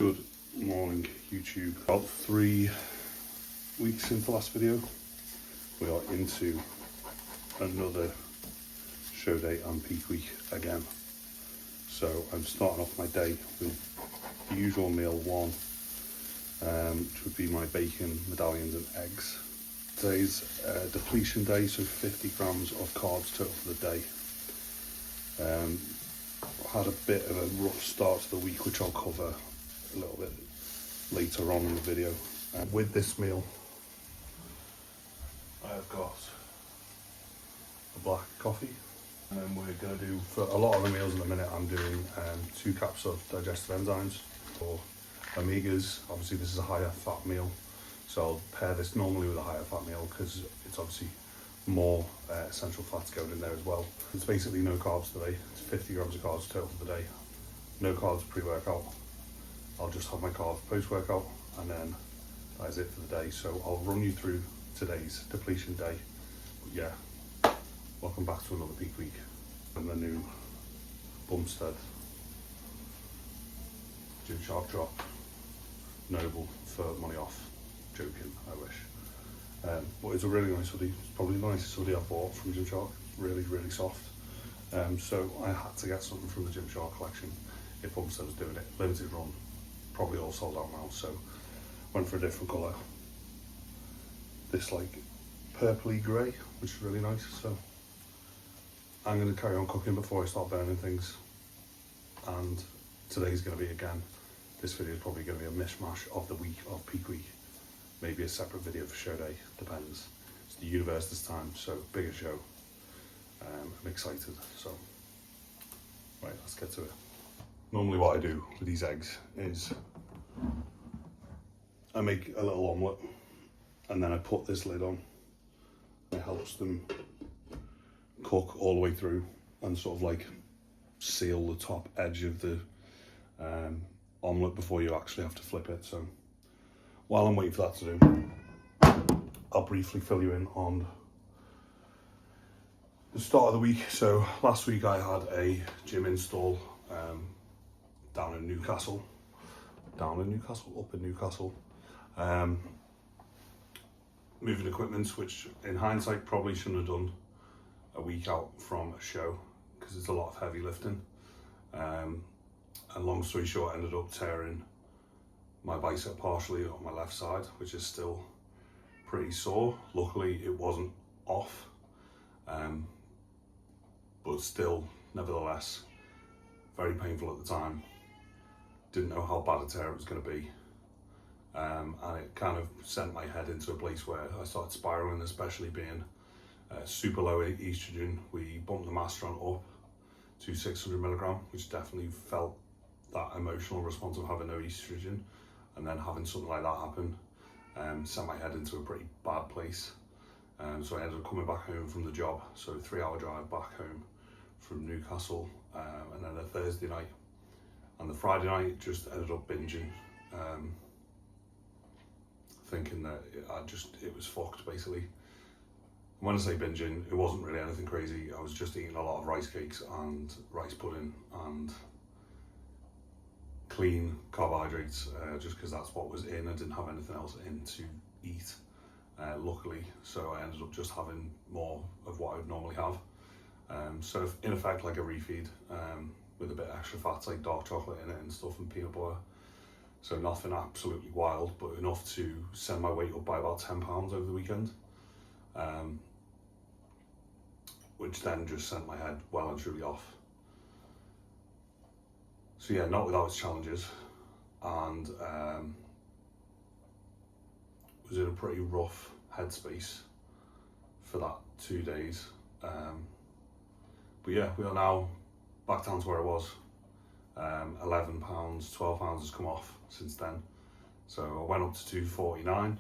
Good morning, YouTube. About 3 weeks since the last video, we are into another show day and peak week again. So I'm starting off my day with the usual meal one, which would be my bacon, medallions and eggs. Today's depletion day, so 50 grams of carbs total for the day. Had a bit of a rough start to the week, which I'll cover a little bit later on in the video. With this meal, I've got a black coffee, and then we're going to do, for a lot of the meals in a minute, I'm doing 2 cups of digestive enzymes or omegas. Obviously this is a higher fat meal, so I'll pair this normally with a higher fat meal because it's obviously more essential fats going in there as well. It's basically no carbs today. It's 50 grams of carbs total for the day. No carbs pre-workout. I'll just have my carbs post-workout, and then that is it for the day. So I'll run you through today's depletion day. But yeah, welcome back to another peak week. And the new Bumstead Gymshark drop. Noble for money off. Joking, I wish. But it's a really nice hoodie. It's probably the nicest hoodie I've bought from Gymshark. Really, really soft. So I had to get something from the Gymshark collection if Bumstead was doing it. Limited run, probably all sold out now. So went for a different colour. This like purpley grey, which is really nice. So I'm going to carry on cooking before I start burning things. And today's going to be, again, this video is probably going to be a mishmash of the week, of peak week. Maybe a separate video for show day, depends. It's the universe this time, so bigger show. I'm excited, so right, let's get to it. Normally what I do with these eggs is I make a little omelette and then I put this lid on. It helps them cook all the way through and sort of like seal the top edge of the omelette before you actually have to flip it. So while I'm waiting for that to do, I'll briefly fill you in on the start of the week. So last week I had a gym install down in Newcastle. Up in Newcastle. Moving equipment, which in hindsight probably shouldn't have done a week out from a show because it's a lot of heavy lifting. And long story short, I ended up tearing my bicep partially on my left side, which is still pretty sore. Luckily it wasn't off, but still, nevertheless, very painful at the time. Didn't know how bad a tear it was going to be, and it kind of sent my head into a place where I started spiraling, especially being super low estrogen. We bumped the masteron up to 600 milligram, which definitely felt that emotional response of having no estrogen. And then having something like that happen sent my head into a pretty bad place. So I ended up coming back home from the job, so 3-hour drive back home from Newcastle, and then a Thursday night. And the Friday night just ended up binging, thinking that it was fucked basically. When I say binging, it wasn't really anything crazy. I was just eating a lot of rice cakes and rice pudding and clean carbohydrates, just because that's what was in. I didn't have anything else in to eat, luckily, so I ended up just having more of what I would normally have. So in effect like a refeed, with a bit of extra fats like dark chocolate in it and stuff and peanut butter. So nothing absolutely wild, but enough to send my weight up by about 10 pounds over the weekend, which then just sent my head well and truly off. So yeah, not without its challenges, and was in a pretty rough headspace for that 2 days. But yeah, we are now back down to where I was. 11 pounds, 12 pounds has come off since then. So I went up to 249.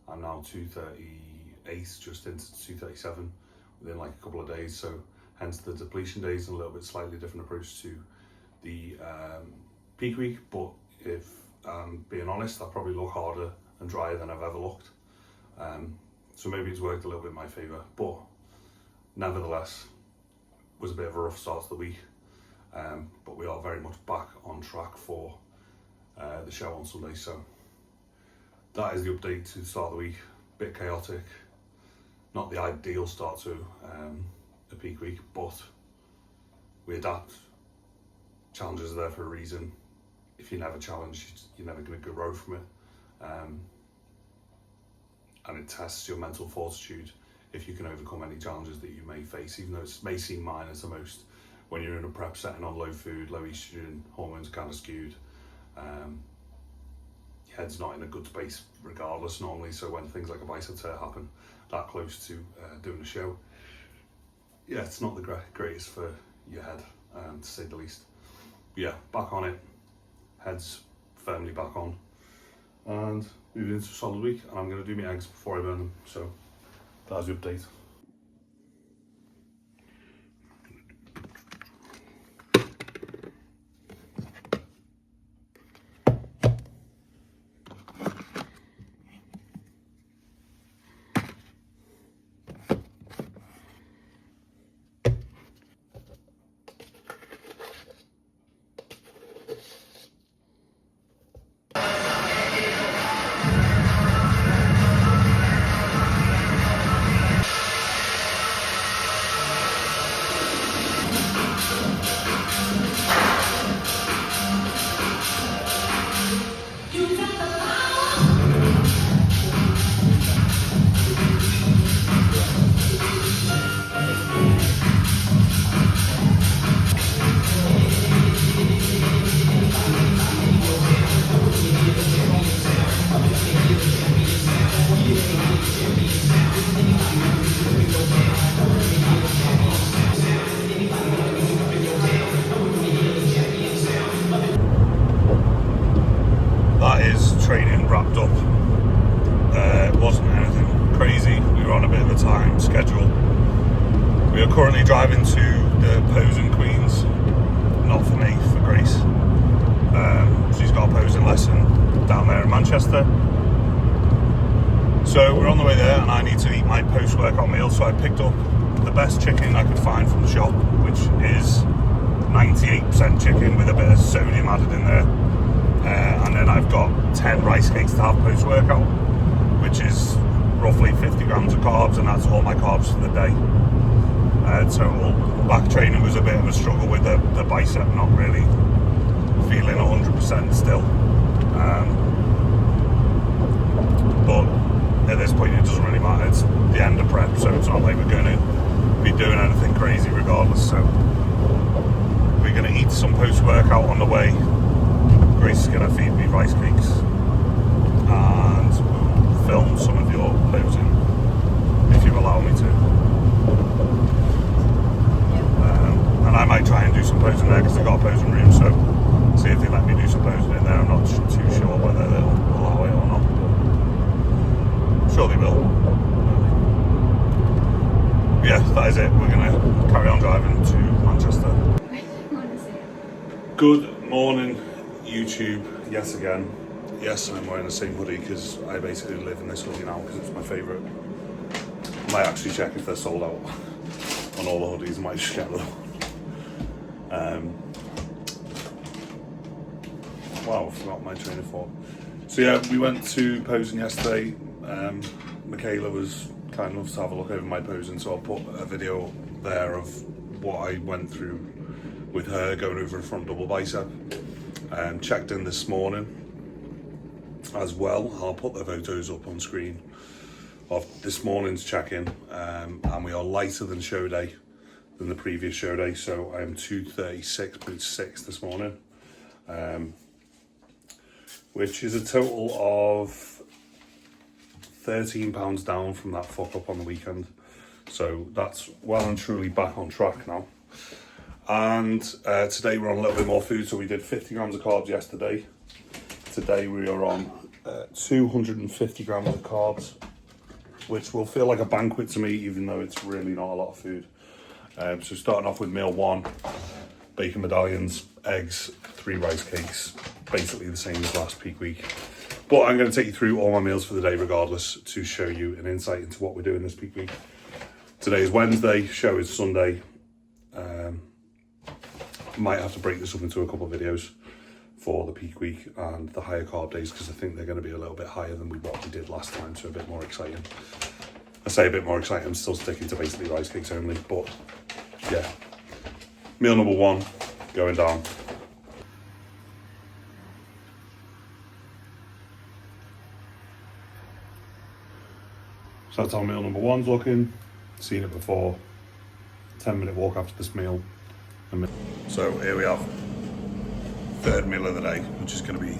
I'm now 238, just into 237 within like a couple of days. So hence the depletion days and a little bit slightly different approach to the peak week. But if I'm being honest, I probably look harder and drier than I've ever looked. So maybe it's worked a little bit in my favour, but nevertheless, was a bit of a rough start to the week. But we are very much back on track for the show on Sunday. So that is the update to the start of the week. Bit chaotic, not the ideal start to a peak week, but we adapt. Challenges are there for a reason. If you never challenge, you're never going to grow from it. And it tests your mental fortitude if you can overcome any challenges that you may face, even though it may seem minor to most. When you're in a prep setting on low food, low estrogen, hormones kind of skewed, your head's not in a good space regardless normally. So when things like a bicep tear happen that close to doing a show, yeah, it's not the greatest for your head, to say the least. But yeah, back on it, head's firmly back on, and moving into a solid week. And I'm going to do my eggs before I burn them. So that's the update. Training wrapped up. It wasn't anything crazy. We were on a bit of a time schedule. We are currently driving to the posing Queens, not for me, for Grace. She's got a posing lesson down there in Manchester. So we're on the way there, and I need to eat my post-workout meal. So I picked up the best chicken I could find from the shop, which is 98% chicken with a bit of sodium added in there. And then I've got 10 rice cakes to have post-workout, which is roughly 50 grams of carbs, and that's all my carbs for the day. Total. Back training was a bit of a struggle with the bicep, not really feeling 100% still. But at this point it doesn't really matter, it's the end of prep, so it's not like we're going to be doing anything crazy regardless. So we're going to eat some post-workout on the way. Grace is going to feed me rice cakes, and we'll film some of your posing if you allow me to. And I might try and do some posing there because they've got a posing room, so see if they let me do some posing in there. I'm not too sure whether they'll allow it or not, but I'm sure they will. Yeah, that is it. We're going to carry on driving to Manchester. Good morning, YouTube, yet again. Yes, I'm wearing the same hoodie because I basically live in this hoodie now because it's my favourite. I might actually check if they're sold out on all the hoodies. I might just get them. Wow, I forgot my train of thought. So yeah, we went to posing yesterday. Michaela was kind enough to have a look over my posing, so I'll put a video there of what I went through with her going over a front double bicep. Checked in this morning as well. I'll put the photos up on screen of this morning's check-in, and we are lighter than show day, than the previous show day, so I'm 236.6 this morning, which is a total of 13 pounds down from that fuck up on the weekend. So that's well and truly back on track now. And today we're on a little bit more food, so we did 50 grams of carbs yesterday. Today we are on 250 grams of carbs, which will feel like a banquet to me, even though it's really not a lot of food. So starting off with meal one, bacon medallions, eggs, 3 rice cakes, basically the same as last peak week. But I'm going to take you through all my meals for the day regardless to show you an insight into what we're doing this peak week. Today is Wednesday, show is Sunday. Might have to break this up into a couple of videos for the peak week and the higher carb days, because I think they're going to be a little bit higher than what we did last time, so a bit more exciting. I say a bit more exciting, I'm still sticking to basically rice cakes only, but yeah. Meal number 1 going down. So that's how meal number 1's looking. Seen it before. 10-minute walk after this meal. So here we have 3rd meal of the day, which is going to be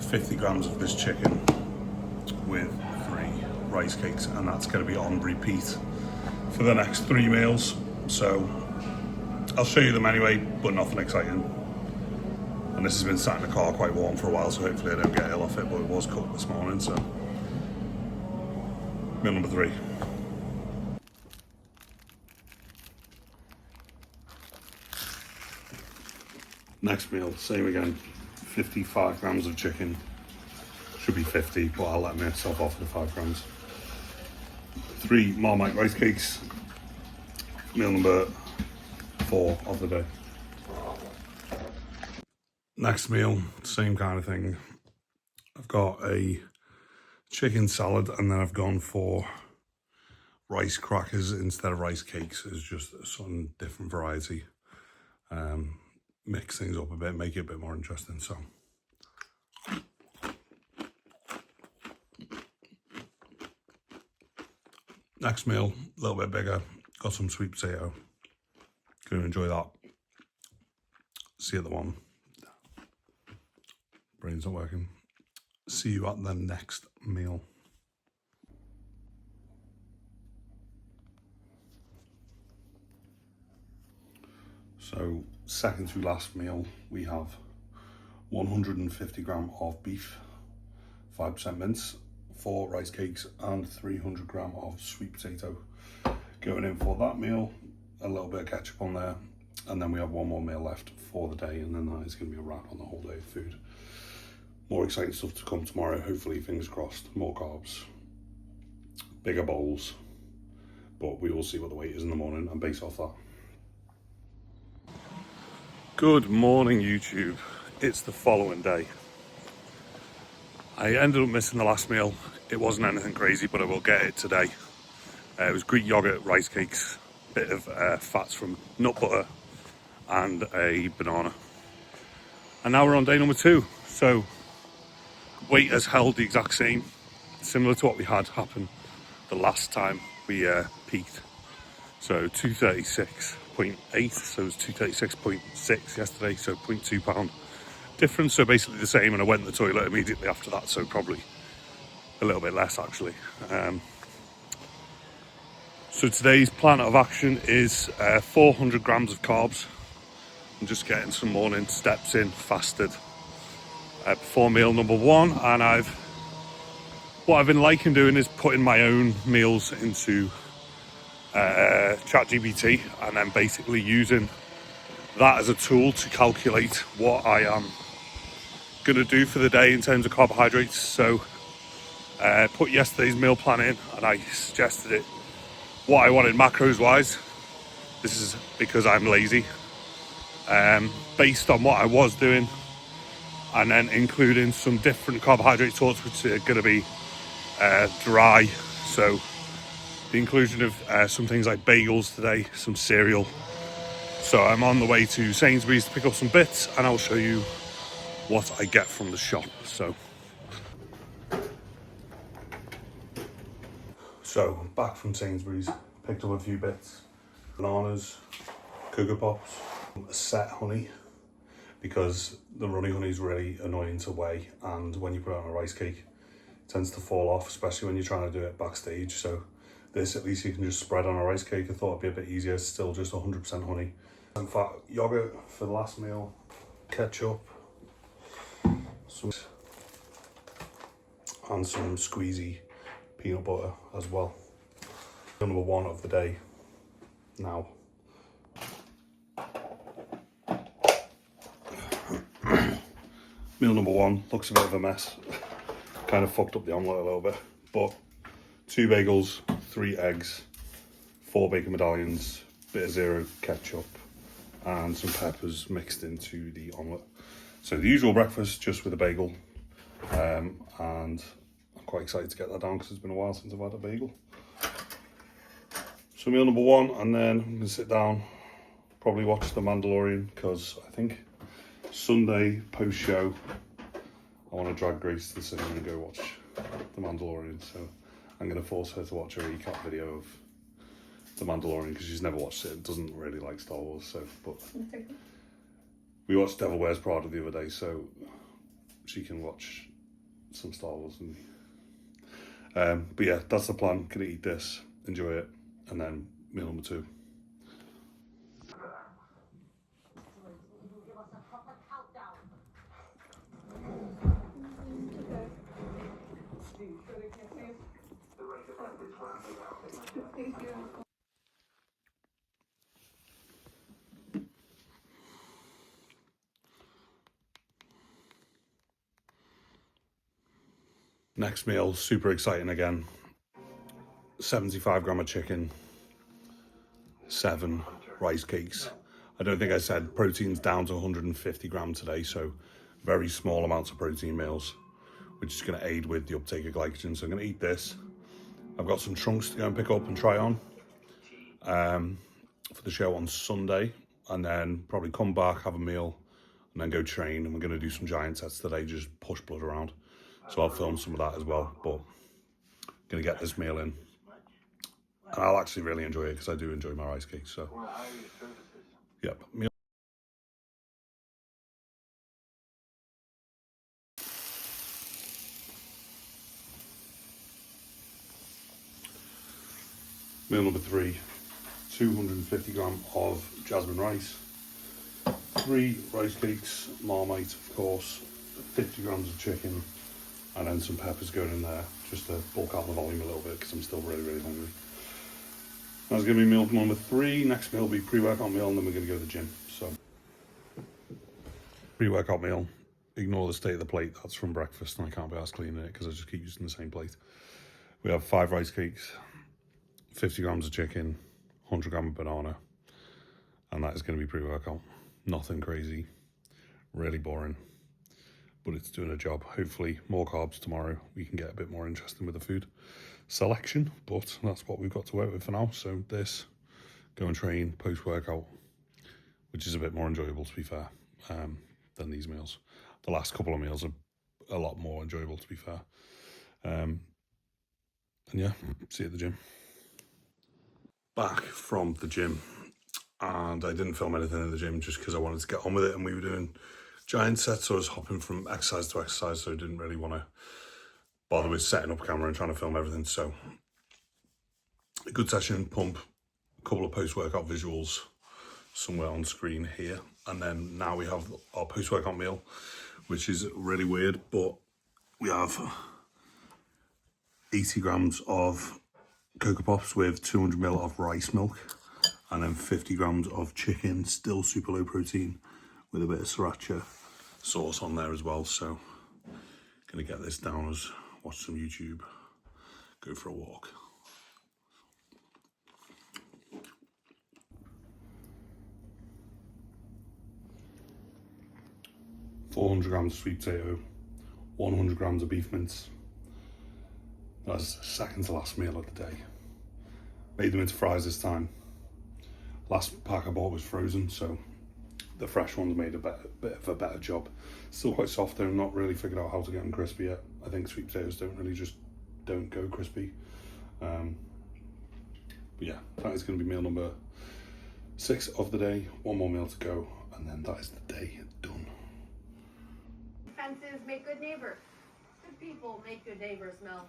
50 grams of this chicken with 3 rice cakes, and that's going to be on repeat for the next 3 meals. So I'll show you them anyway, but nothing exciting. And this has been sat in the car quite warm for a while, so hopefully I don't get ill off it, but it was cooked this morning. So meal number 3. Next meal, same again, 55 grams of chicken. Should be 50, but I'll let myself off the 5 grams. 3 Marmite rice cakes. Meal number 4 of the day. Next meal, same kind of thing. I've got a chicken salad, and then I've gone for rice crackers instead of rice cakes. It's just some different variety. Mix things up a bit, make it a bit more interesting. So next meal, a little bit bigger. Got some sweet potato. Gonna enjoy that. See you at the one. Brain's not working. See you at the next meal. So, second to last meal, we have 150 gram of beef, 5% mince, 4 rice cakes, and 300 gram of sweet potato. Going in for that meal, a little bit of ketchup on there, and then we have 1 more meal left for the day, and then that is going to be a wrap on the whole day of food. More exciting stuff to come tomorrow, hopefully, fingers crossed. More carbs, bigger bowls, but we will see what the weight is in the morning and base off that. Good morning, YouTube. It's the following day. I ended up missing the last meal. It wasn't anything crazy, but I will get it today. It was Greek yogurt, rice cakes, bit of fats from nut butter, and a banana. And now we're on day number 2. So weight has held the exact same, similar to what we had happen the last time we peaked. So 236.8, so it was 236.6 yesterday, so 0.2 pound difference, so basically the same, and I went to the toilet immediately after that, so probably a little bit less actually. So today's plan of action is 400 grams of carbs. I'm just getting some morning steps in, fasted before meal number 1, and what I've been liking doing is putting my own meals into ChatGPT, and then basically using that as a tool to calculate what I am going to do for the day in terms of carbohydrates. So put yesterday's meal plan in, and I suggested it what I wanted macros wise. This is because I'm lazy, based on what I was doing, and then including some different carbohydrate sorts which are going to be dry. So the inclusion of some things like bagels today, some cereal. So I'm on the way to Sainsbury's to pick up some bits, and I'll show you what I get from the shop. So back from Sainsbury's, picked up a few bits, bananas, Cocoa Pops, set honey, because the runny honey is really annoying to weigh, and when you put it on a rice cake, it tends to fall off, especially when you're trying to do it backstage. So this, at least you can just spread on a rice cake. I thought it'd be a bit easier. It's still just 100% honey. In fact, yogurt for the last meal, ketchup, and some squeezy peanut butter as well. Number 1 of the day now. Meal number 1 looks a bit of a mess. Kind of fucked up the omelette a little bit, but 2 bagels, 3 eggs, 4 bacon medallions, bit of zero ketchup, and some peppers mixed into the omelette. So the usual breakfast, just with a bagel, and I'm quite excited to get that down because it's been a while since I've had a bagel. So meal number one, and then I'm gonna sit down, probably watch The Mandalorian, because I think Sunday post-show, I want to drag Grace to the cinema and go watch The Mandalorian. So I'm gonna force her to watch a recap video of The Mandalorian because she's never watched it. Doesn't really like Star Wars, so but we watched Devil Wears Prada the other day, so she can watch some Star Wars with me. But yeah, that's the plan. Gonna eat this, enjoy it, and then meal number two. Next meal, super exciting again. 75 gram of chicken, 7 rice cakes. I don't think I said protein's down to 150 gram today, so very small amounts of protein meals, which is going to aid with the uptake of glycogen. So I'm going to eat this. I've got some trunks to go and pick up and try on for the show on Sunday, and then probably come back, have a meal, and then go train. And we're going to do some giant sets today, just push blood around. So I'll film some of that as well, but I'm going to get this meal in. And I'll actually really enjoy it because I do enjoy my rice cakes. So, yep. Meal number 3, 250 gram of jasmine rice, 3 rice cakes, Marmite of course, 50 grams of chicken, and then some peppers going in there just to bulk out the volume a little bit because I'm still really hungry. That's going to be meal number 3. Next meal will be pre-workout meal, and then we're going to go to the gym. So, pre-workout meal, ignore the state of the plate, that's from breakfast, and I can't be asked cleaning it because I just keep using the same plate. We have 5 rice cakes, 50 grams of chicken, 100 gram of banana, and that is going to be pre-workout. Nothing crazy, really boring, but it's doing a job. Hopefully more carbs tomorrow. We can get a bit more interesting with the food selection, but that's what we've got to work with for now. So this, go and train post-workout, which is a bit more enjoyable to be fair than these meals. The last couple of meals are a lot more enjoyable to be fair. And yeah, see you at the gym. Back from the gym, and I didn't film anything in the gym just because I wanted to get on with it, and we were doing giant sets, so I was hopping from exercise to exercise, so I didn't really want to bother with setting up a camera and trying to film everything. So a good session, pump, a couple of post-workout visuals somewhere on screen here, and then now we have our post-workout meal, which is really weird, but we have 80 grams of Cocoa Pops with 200 ml of rice milk, and then 50 grams of chicken, still super low protein, with a bit of sriracha sauce on there as well. So gonna get this down as watch some YouTube, go for a walk. $400 grams of sweet potato, 100 grams of beef mince. That's the second to last meal of the day. Made them into fries this time. Last pack I bought was frozen, so the fresh ones made a bit of a better job. Still quite soft though, not really figured out how to get them crispy yet. I think sweet potatoes don't go crispy. But yeah, that is going to be meal number 6 of the day. One more meal to go, and then that is the day done. Fences make good neighbors. Good people make good neighbors, Mel.